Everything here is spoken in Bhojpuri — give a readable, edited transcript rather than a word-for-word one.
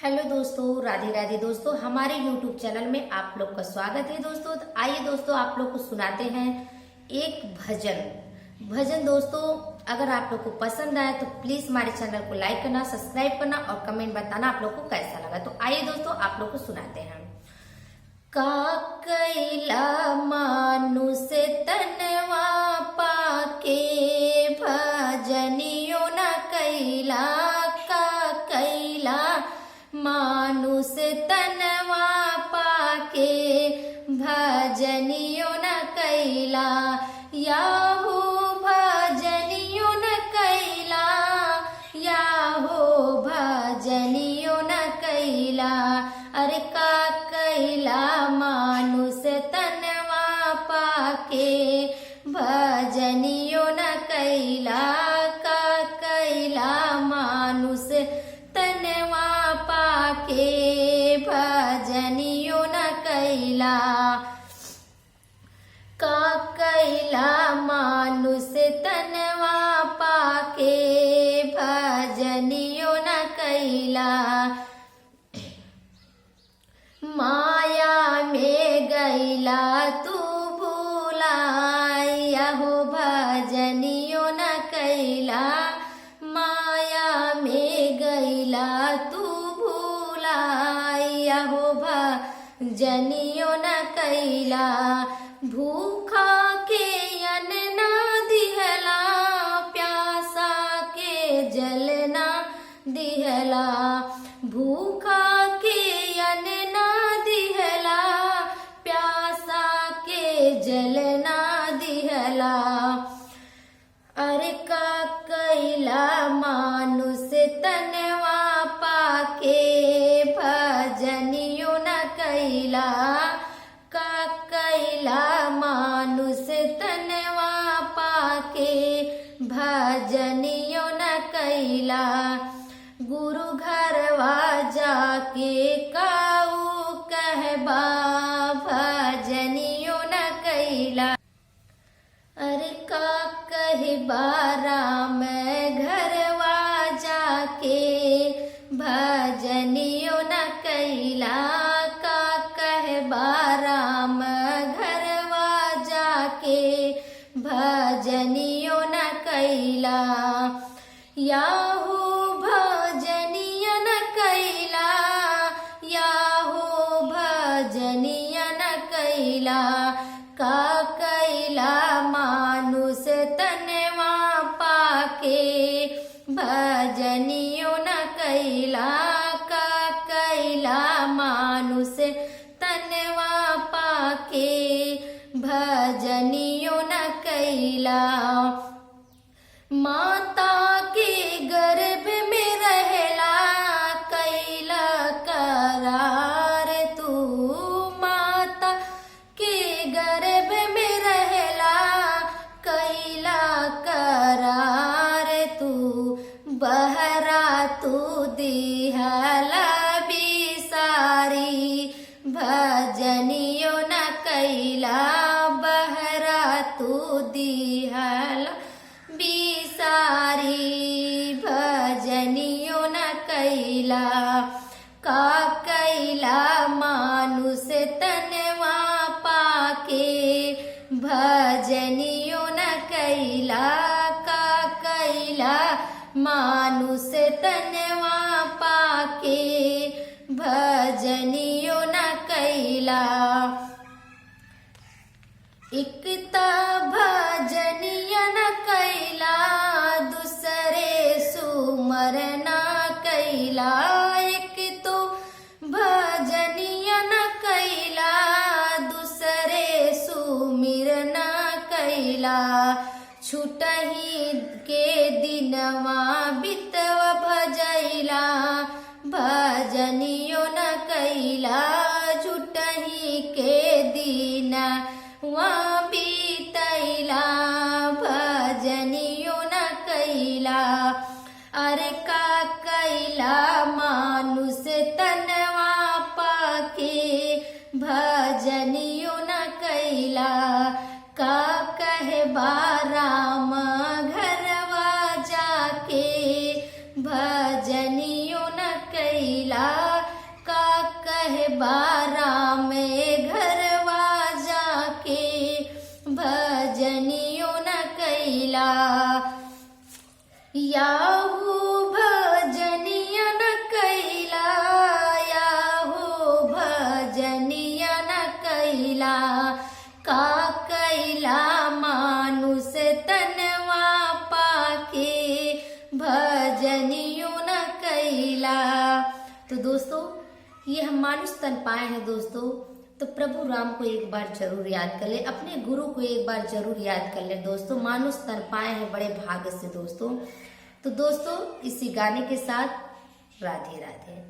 हेलो दोस्तों, राधे राधे दोस्तों। हमारे YouTube चैनल में आप लोग का स्वागत है दोस्तों। तो आइए दोस्तों, आप लोग को सुनाते हैं एक भजन दोस्तों। अगर आप लोग को पसंद आए तो प्लीज हमारे चैनल को लाइक करना, सब्सक्राइब करना और कमेंट बताना आप लोग को कैसा लगा। तो आइए दोस्तों, आप लोग को सुनाते हैं। का कैला मानुष तनवा पाके भजनियो न कैला, का कैला मानुष तनवा पाके भजनियो न कैला, याहो भजनियो न कैला, याहो भजनियो न कैला। अरे का कैला मानुष तनवा पाके भजनियो न कैला, का कैला मानुष तनवा पाके भजनियो न कैला, का कैला मानुष तनवा पाके भजनियो न कैला। माया में गैला तू भूलाया हो भजनियो न कैला, माया में गैला तू भूलाया हो भजनियो न कैला। भूखा के अन्न ना दिहला, प्यासा के जल ना दिहला, भूखा के अन्न ना दिहला, प्यासा के जल ना दिहला। अरे का कैला मानुष तनवा पाके भजनियो न कैला, का कैला मानुष तनवा पाके भजनियो न कैला। गुरु घरवा जाके काऊ कहबा भजनियो न कैला। अरे का कहबा राम घरवा जाके भजनियो न कैला, का कहबा राम घरवा जाके भजनियो न कैला। याहो भजनिया न कैला, याहो भजनिया न कैला, का कैला मानुष तनवा पाके भजनियो न कैला, का कैला मानुष तनवा पाके भजनियो न कैला। माता के गर्भ में रहला कैला करार तू, माता के गर्भ में रहला कैला करार तू, बहरा तू दिहला बिसारी भजनियो न कैला, बहरा तू दिहला बिसारी भजनियो न कैला। का कैला मानुष तनवा पाके भजनियो न कैला, का कैला मानुष तनवा पाके भजनियो न कैला। एकता भजनिया न कैला, दूसरे सुमर न कैला, एक तो भजनिया न कैला, दूसरे सुमिर न कैला। छुटही के दिनवा बितव भजैला, भजनियो न कैला, छुटही के दिन वहाँ बीतैला, भजनियो न कैला। अरे का कैला मानुष तनवा पाके भजनियो न कैला, का कहबा राम घरवा जाके भजनियो न कैला। बारा में घरवा जाके भजनियो न कैला, याहू भजनिया न कैला, याहू भजनिया न कैला, का कैला मानुष तनवा पाके भजनियो न कैला। तो दोस्तों ये हम मानुष तन पाए हैं दोस्तों, तो प्रभु राम को एक बार जरूर याद कर ले, अपने गुरु को एक बार जरूर याद कर ले दोस्तों। मानुष तन पाए हैं बड़े भाग्य से दोस्तों। तो दोस्तों इसी गाने के साथ राधे राधे।